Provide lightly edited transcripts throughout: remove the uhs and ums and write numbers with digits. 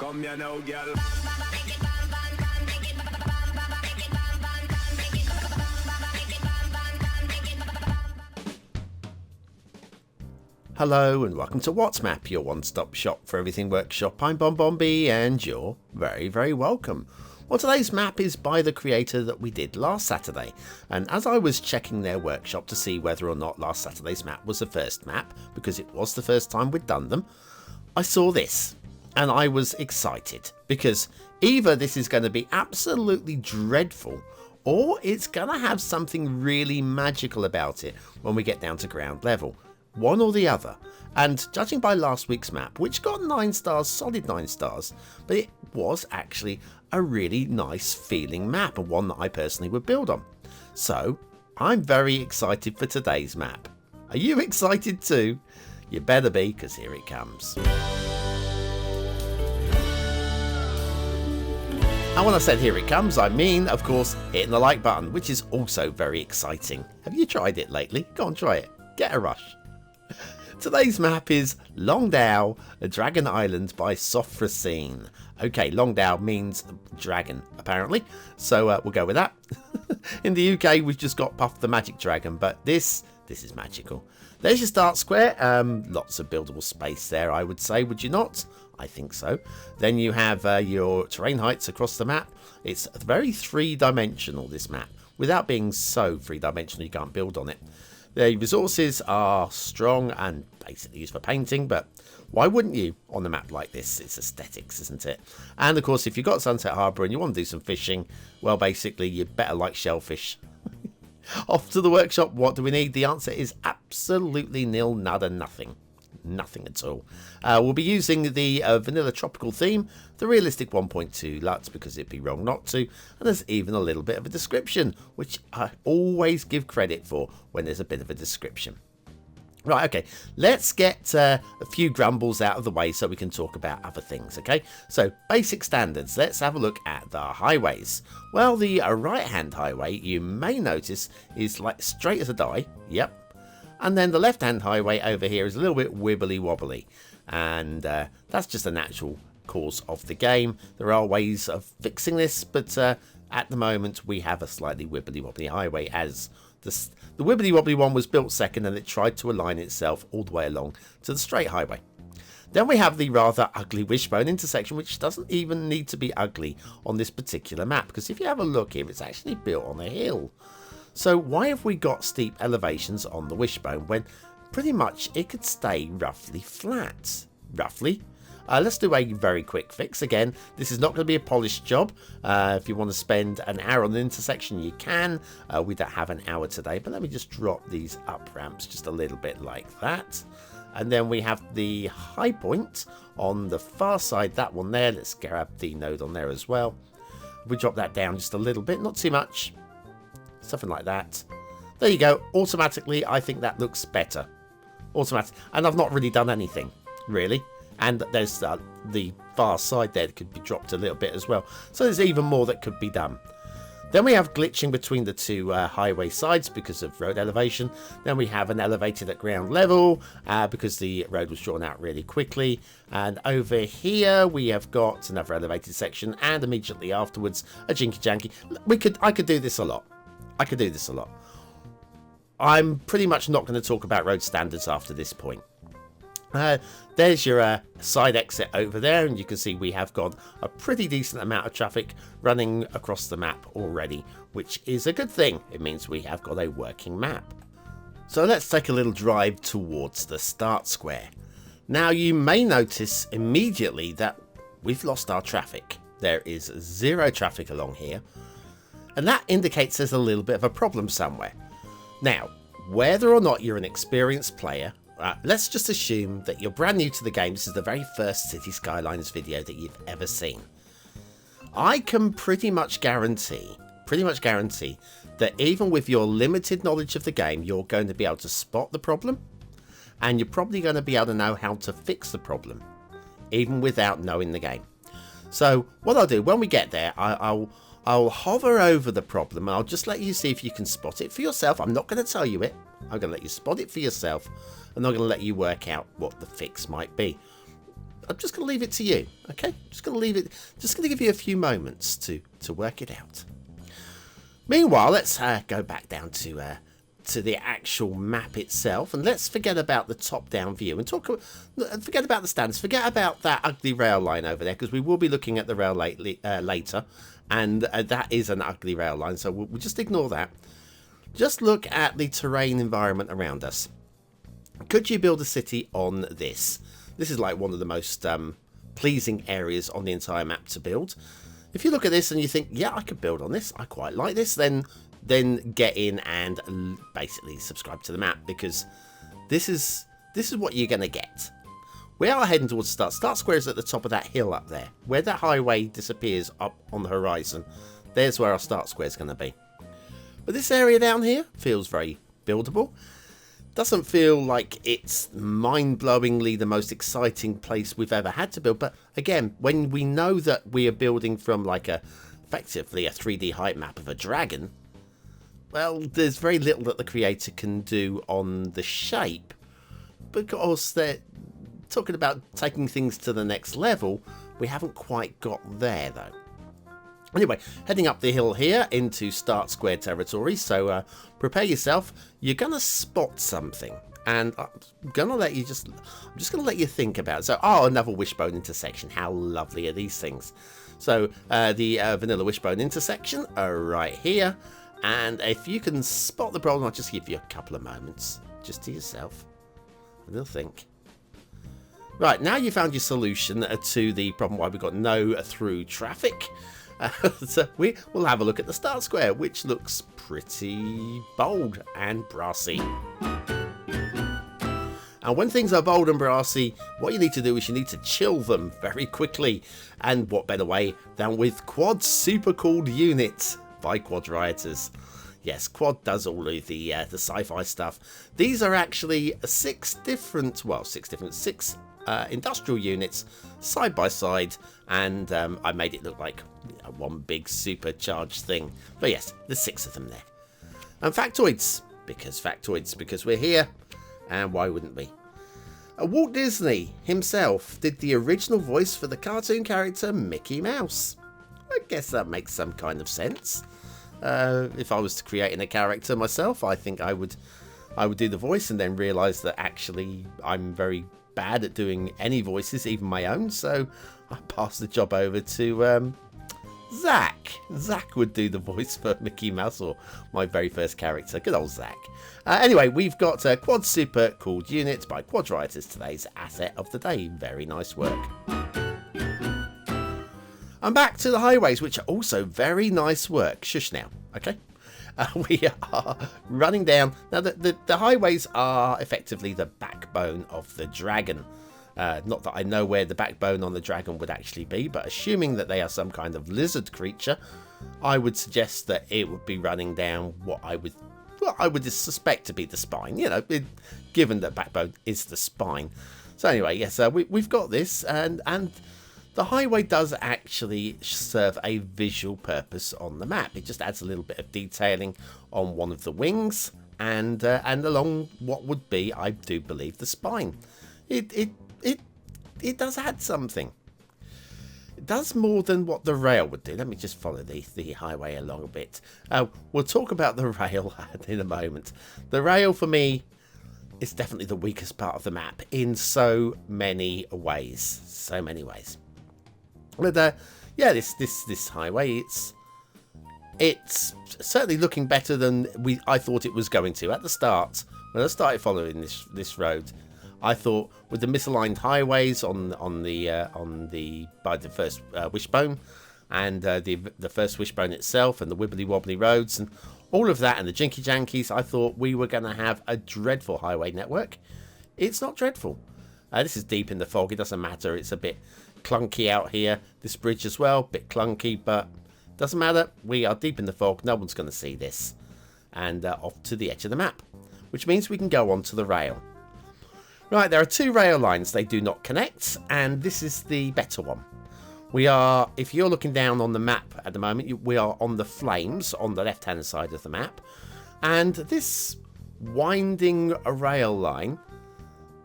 Come here now, girl. Hello and welcome to What's Map, your one-stop shop for everything workshop. I'm BonBonB and you're very, very welcome. Well, today's map is by the creator that we did last Saturday, and as I was checking their workshop to see whether or not last Saturday's map was the first map, because it was the first time we'd done them, I saw this and I was excited because either this is going to be absolutely dreadful or it's going to have something really magical about it when we get down to ground level. One or the other. And judging by last week's map, which got 9 stars, solid 9 stars, but it was actually a really nice feeling map and one that I personally would build on. So I'm very excited for today's map. Are you excited too? You better be, because here it comes. And when I said here it comes, I mean, of course, hitting the like button, which is also very exciting. Have you tried it lately? Go on, try it. Get a rush. Today's map is Long Dao, a Dragon Island by Sophrosine. Okay, Long Dao means dragon, apparently, so we'll go with that. In the UK, we've just got Puff the Magic Dragon, but this is magical. There's your start square. Lots of buildable space there, I would say, would you not? I think so. Then you have your terrain heights across the map. It's very three-dimensional, this map. Without being so three-dimensional, you can't build on it. The resources are strong and basically used for painting, but why wouldn't you on a map like this? It's aesthetics, isn't it? And of course, if you've got Sunset Harbour and you want to do some fishing, well, basically, you better like shellfish. Off to the workshop, what do we need? The answer is absolutely nil, nada, nothing. Nothing at all. We'll be using the vanilla tropical theme, the realistic 1.2 LUTs because it'd be wrong not to, and there's even a little bit of a description, which I always give credit for when there's a bit of a description. Right, okay, let's get a few grumbles out of the way so we can talk about other things, okay? So, basic standards, let's have a look at the highways. Well, the right-hand highway, you may notice, is like straight as a die, yep. And then the left-hand highway over here is a little bit wibbly-wobbly. And that's just a natural course of the game. There are ways of fixing this, but at the moment we have a slightly wibbly-wobbly highway, as the wibbly-wobbly one was built second and it tried to align itself all the way along to the straight highway. Then we have the rather ugly wishbone intersection, which doesn't even need to be ugly on this particular map, because if you have a look here, it's actually built on a hill. So why have we got steep elevations on the wishbone when pretty much it could stay roughly flat? Roughly. Let's do a very quick fix. Again, this is not going to be a polished job. If you want to spend an hour on the intersection, you can. We don't have an hour today, but let me just drop these up ramps just a little bit like that. And then we have the high point on the far side, that one there. Let's grab the node on there as well. We drop that down just a little bit, not too much. Something like that. There you go. Automatically, I think that looks better. Automatic. And I've not really done anything, really. And there's the far side there that could be dropped a little bit as well. So there's even more that could be done. Then we have glitching between the two highway sides because of road elevation. Then we have an elevated at ground level because the road was drawn out really quickly. And over here we have got another elevated section, and immediately afterwards a jinky janky. I could do this a lot. I could do this a lot. I'm pretty much not going to talk about road standards after this point. There's your side exit over there, and you can see we have got a pretty decent amount of traffic running across the map already, which is a good thing. It means we have got a working map. So let's take a little drive towards the start square. Now you may notice immediately that we've lost our traffic. There is zero traffic along here. And that indicates there's a little bit of a problem somewhere. Now, whether or not you're an experienced player, let's just assume that you're brand new to the game. This is the very first Cities Skylines video that you've ever seen. I can pretty much guarantee that even with your limited knowledge of the game, you're going to be able to spot the problem, and you're probably going to be able to know how to fix the problem, even without knowing the game. So what I'll do when we get there, I'll hover over the problem and I'll just let you see if you can spot it for yourself. I'm not going to tell you it. I'm going to let you spot it for yourself, and I'm going to let you work out what the fix might be. I'm just going to leave it to you, okay? Just going to give you a few moments to work it out. Meanwhile, let's go back down to the actual map itself, and let's forget about the top-down view and forget about the stands, forget about that ugly rail line over there, because we will be looking at the rail later, and that is an ugly rail line, so we'll just ignore that. Just look at the terrain environment around us. Could you build a city on this? This is like one of the most pleasing areas on the entire map to build. If you look at this and you think, yeah, I could build on this, I quite like this, then get in and basically subscribe to the map, because this is what you're going to get. We are heading towards Start. Start Square is at the top of that hill up there. Where that highway disappears up on the horizon, there's where our Start Square is going to be. But this area down here feels very buildable. Doesn't feel like it's mind-blowingly the most exciting place we've ever had to build. But again, when we know that we are building from like effectively a 3D height map of a dragon, well, there's very little that the creator can do on the shape, because they're talking about taking things to the next level. We haven't quite got there though. Anyway, heading up the hill here into Start Square territory, so prepare yourself. You're gonna spot something, and I'm just gonna let you think about it. So, another wishbone intersection. How lovely are these things? So the vanilla wishbone intersection are right here. And if you can spot the problem, I'll just give you a couple of moments just to yourself. And you'll think. Right, now you found your solution to the problem why we've got no through traffic. So we'll have a look at the Start Square, which looks pretty bold and brassy. And when things are bold and brassy, what you need to do is you need to chill them very quickly. And what better way than with Quad Supercooled units by Quad Rioters. Yes, Quad does all of the sci-fi stuff. These are actually six industrial units side by side, and I made it look like one big supercharged thing. But yes, there's 6 of them there. And factoids, because we're here, and why wouldn't we? Walt Disney himself did the original voice for the cartoon character Mickey Mouse. I guess that makes some kind of sense. If I was to create a character myself, I think I would do the voice and then realise that actually I'm very bad at doing any voices, even my own. So I passed the job over to Zack. Zack would do the voice for Mickey Mouse, or my very first character. Good old Zack. Anyway, we've got Quad Supercooled units by Quad Rioters, today's asset of the day. Very nice work. And back to the highways, which are also very nice work. Shush now, okay? We are running down. Now, the highways are effectively the backbone of the dragon. Not that I know where the backbone on the dragon would actually be, but assuming that they are some kind of lizard creature, I would suggest that it would be running down what I would suspect to be the spine. You know, given that backbone is the spine. So anyway, yes, we've got this, and the highway does actually serve a visual purpose on the map. It just adds a little bit of detailing on one of the wings and along what would be, I do believe, the spine. It does add something. It does more than what the rail would do. Let me just follow the highway along a bit. We'll talk about the rail in a moment. The rail for me is definitely the weakest part of the map in so many ways. So many ways. But yeah, this highway, it's certainly looking better than I thought it was going to at the start. When I started following this road, I thought with the misaligned highways by the first wishbone, and the first wishbone itself, and the wibbly wobbly roads and all of that, and the jinky jankies, I thought we were going to have a dreadful highway network. It's not dreadful. This is deep in the fog. It doesn't matter. It's a bit clunky out here. This bridge as well, bit clunky, but doesn't matter. We are deep in the fog. No one's going to see this. And off to the edge of the map, which means we can go onto the rail. Right, there are 2 rail lines. They do not connect, and this is the better one. We are, if you're looking down on the map at the moment, we are on the flames on the left-hand side of the map, and this winding rail line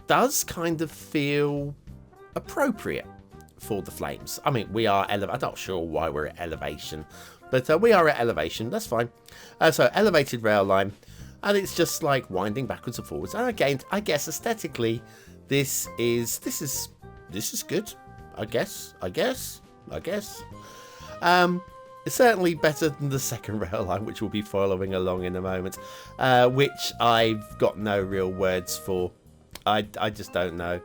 does kind of feel appropriate for the flames. I mean, we are I'm not sure why we're at elevation, but we are at elevation. That's fine. So elevated rail line, and it's just like winding backwards and forwards. And again, I guess aesthetically, this is good. I guess. It's certainly better than the second rail line, which we'll be following along in a moment, which I've got no real words for. I just don't know.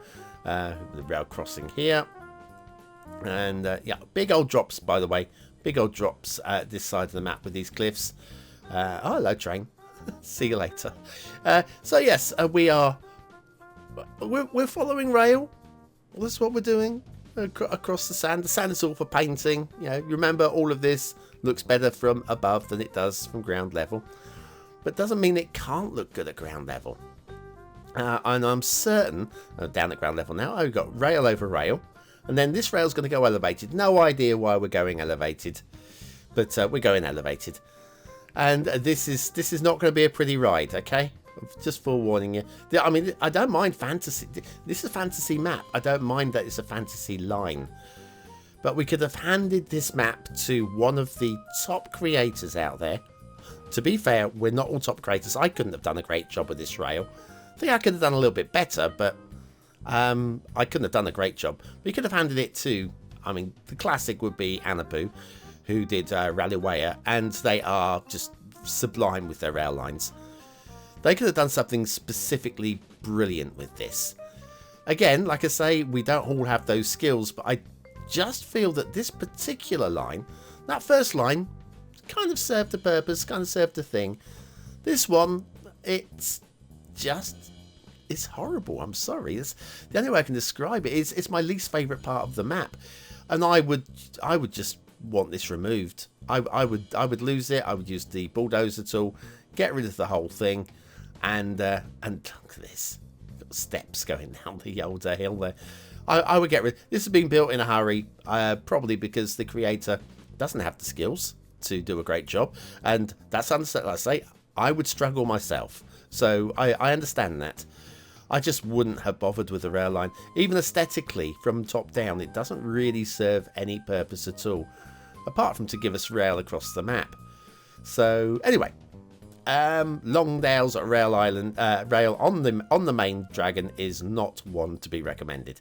The rail crossing here. And yeah, big old drops, by the way. Big old drops at this side of the map with these cliffs. Oh, hello, train. See you later. So yes, we're following rail. That's what we're doing. Across the sand. The sand is all for painting. You know, remember, all of this looks better from above than it does from ground level, but doesn't mean it can't look good at ground level. And I'm certain down at ground level now, I've got rail over rail, and then this rail's going to go elevated. No idea why we're going elevated, but we're going elevated, and this is not going to be a pretty ride. Okay. Just forewarning you. I mean, I don't mind fantasy. This is a fantasy map. I don't mind that it's a fantasy line. But we could have handed this map to one of the top creators out there. To be fair, we're not all top creators. I couldn't have done a great job with this rail. I think I could have done a little bit better, but I couldn't have done a great job. We could have handed it to, I mean, the classic would be Anapu, who did Ralliwaya, and they are just sublime with their rail lines. They could have done something specifically brilliant with this. Again, like I say, we don't all have those skills, but I just feel that this particular line, that first line, kind of served a purpose, kind of served a thing. This one, it's horrible. I'm sorry. It's the only way I can describe it is it's my least favourite part of the map, and I would just want this removed. I would lose it. I would use the bulldozer tool, get rid of the whole thing. And look at this. Got steps going down the old hill there. I would get rid. This has been built in a hurry, probably because the creator doesn't have the skills to do a great job, and that's understood. Like I say, I would struggle myself, so I understand that. I just wouldn't have bothered with the rail line. Even aesthetically, from top down, it doesn't really serve any purpose at all, apart from to give us rail across the map. So anyway. Long Dao's rail on the main dragon is not one to be recommended.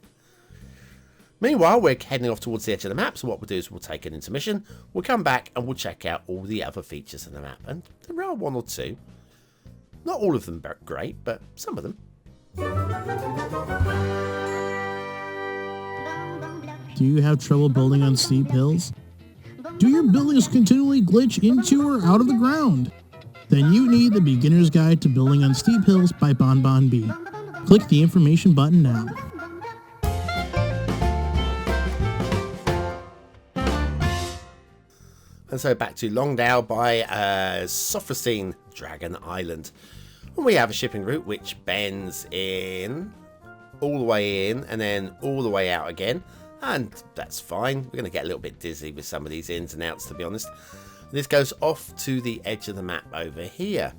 Meanwhile, we're heading off towards the edge of the map, so what we'll do is we'll take an intermission, we'll come back and we'll check out all the other features of the map, and there are one or two. Not all of them great, but some of them. Do you have trouble building on steep hills? Do your buildings continually glitch into or out of the ground? Then you need the Beginner's Guide to Building on Steep Hills by BonBonB. Click the information button now. And so back to Long Dao by Sophrosine Dragon Island. And we have a shipping route which bends in, all the way in, and then all the way out again. And that's fine. We're going to get a little bit dizzy with some of these ins and outs, to be honest. This goes off to the edge of the map over here.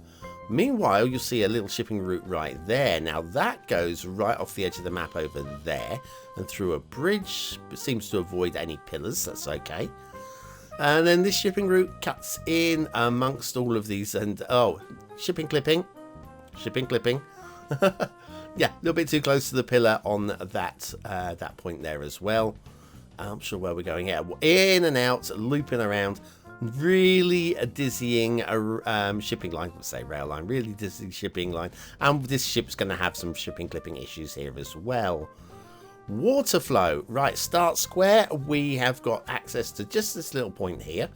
Meanwhile, you'll see a little shipping route right there. Now that goes right off the edge of the map over there and through a bridge. It seems to avoid any pillars. That's okay. And then this shipping route cuts in amongst all of these. And oh, shipping clipping. Yeah, a little bit too close to the pillar on that point there as well. I'm not sure where we're going here. In and out, looping around. Really a dizzying shipping line, let's say rail line, really dizzy shipping line, and this ship's going to have some shipping clipping issues here as well. Water flow, right, start square, we have got access to just this little point here.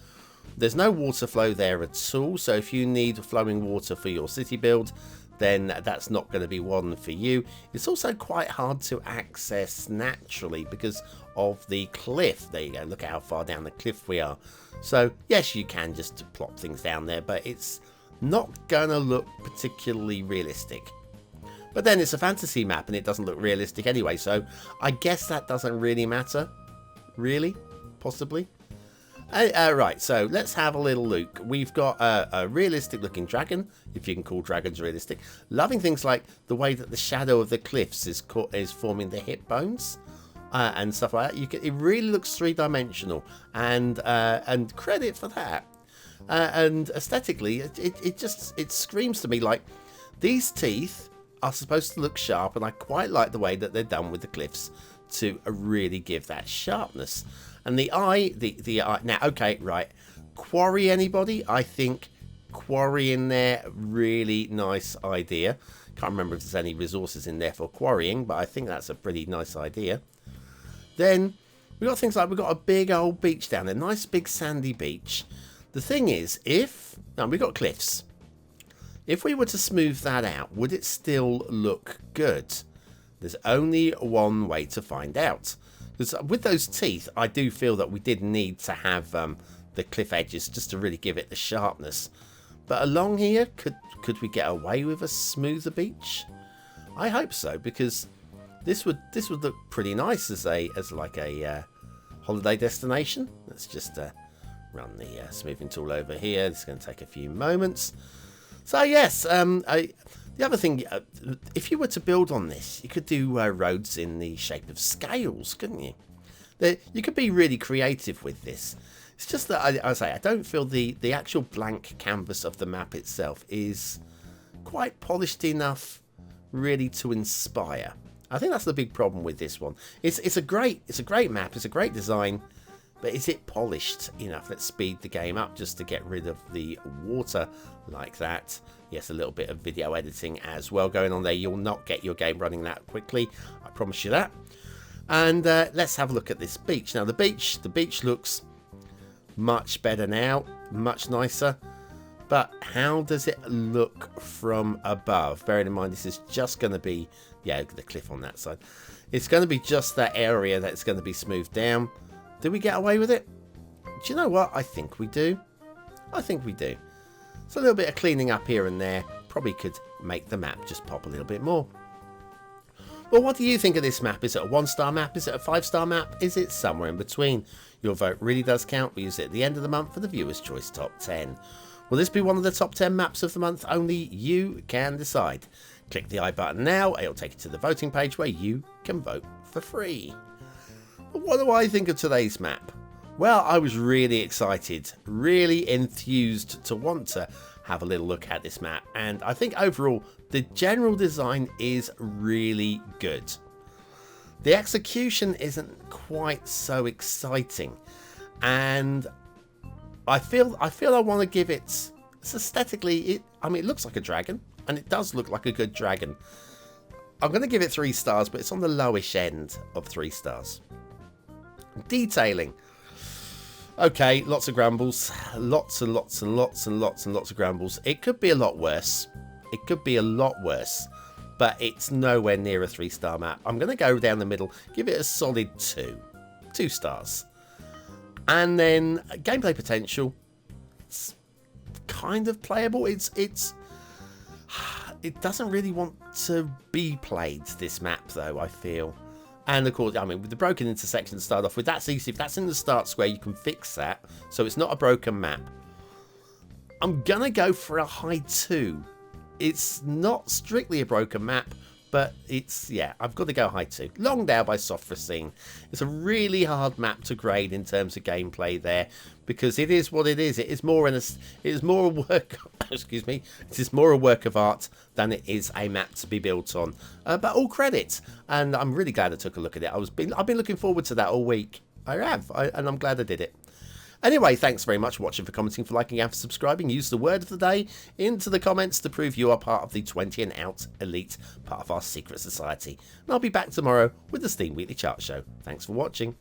There's no water flow there at all, so if you need flowing water for your city build, then that's not going to be one for you. It's also quite hard to access naturally because of the cliff. There you go, look at how far down the cliff we are. So yes, you can just plop things down there, but it's not going to look particularly realistic. But then it's a fantasy map and it doesn't look realistic anyway, so I guess that doesn't really matter. Really? Possibly? Right, so let's have a little look. We've got a realistic looking dragon, if you can call dragons realistic. Loving things like the way that the shadow of the cliffs is forming the hip bones and stuff like that. It really looks three-dimensional, and credit for that. And aesthetically, it screams to me like these teeth are supposed to look sharp, and I quite like the way that they're done with the cliffs to really give that sharpness. And the eye, the eye. Now, okay, right. Quarry anybody? I think quarry in there, really nice idea. Can't remember if there's any resources in there for quarrying, but I think that's a pretty nice idea. Then we've got things like we've got a big old beach down there, nice big sandy beach. The thing is, now we've got cliffs. If we were to smooth that out, would it still look good? There's only one way to find out. Because with those teeth, I do feel that we did need to have the cliff edges just to really give it the sharpness. But along here, could we get away with a smoother beach? I hope so, because this would look pretty nice as like a holiday destination. Let's just run the smoothing tool over here. It's going to take a few moments. So yes, the other thing, if you were to build on this, you could do roads in the shape of scales, couldn't you? You could be really creative with this. It's just that I don't feel the actual blank canvas of the map itself is quite polished enough really to inspire. I think that's the big problem with this one. It's a great map, it's a great design, but is it polished enough? Let's speed the game up just to get rid of the water like that. Yes, a little bit of video editing as well going on there. You'll not get your game running that quickly, I promise you that. And let's have a look at this beach. Now the beach looks much better now, much nicer. But how does it look from above? Bearing in mind this is just going to be, yeah, the cliff on that side. It's going to be just that area that's going to be smoothed down. Do we get away with it? Do you know what? I think we do. I think we do. So a little bit of cleaning up here and there probably could make the map just pop a little bit more. Well, what do you think of this map? Is it a 1-star map? Is it a 5-star map? Is it somewhere in between? Your vote really does count. We use it at the end of the month for the Viewer's Choice Top 10. Will this be one of the top 10 maps of the month? Only you can decide. Click the I button now. It'll take you to the voting page where you can vote for free. But what do I think of today's map? Well, I was really excited, really enthused to want to have a little look at this map. And I think overall, the general design is really good. The execution isn't quite so exciting. And I feel I want to give it, it's aesthetically, I mean, it looks like a dragon. And it does look like a good dragon. I'm going to give it 3 stars, but it's on the lowish end of 3 stars. Detailing. Okay, lots of grumbles. Lots and lots and lots and lots and lots of grumbles. It could be a lot worse. It could be a lot worse. But it's nowhere near a 3-star map. I'm going to go down the middle. Give it a solid 2. 2 stars. And then gameplay potential. It's kind of playable. It doesn't really want to be played, this map, though, I feel. And of course, I mean, with the broken intersection to start off with, that's easy. If that's in the start square, you can fix that. So it's not a broken map. I'm going to go for a high 2. It's not strictly a broken map, but it's, yeah, I've got to go high 2. Long Dao by Soft Racine. It's a really hard map to grade in terms of gameplay there, because it is what it is. It is more a work, excuse me, it is more a work of art than it is a map to be built on. But all credit, and I'm really glad I took a look at it. I've been looking forward to that all week. And I'm glad I did it. Anyway, thanks very much for watching, for commenting, for liking and for subscribing. Use the word of the day into the comments to prove you are part of the 20 and out elite, part of our secret society. And I'll be back tomorrow with the Steam Weekly Chart Show. Thanks for watching.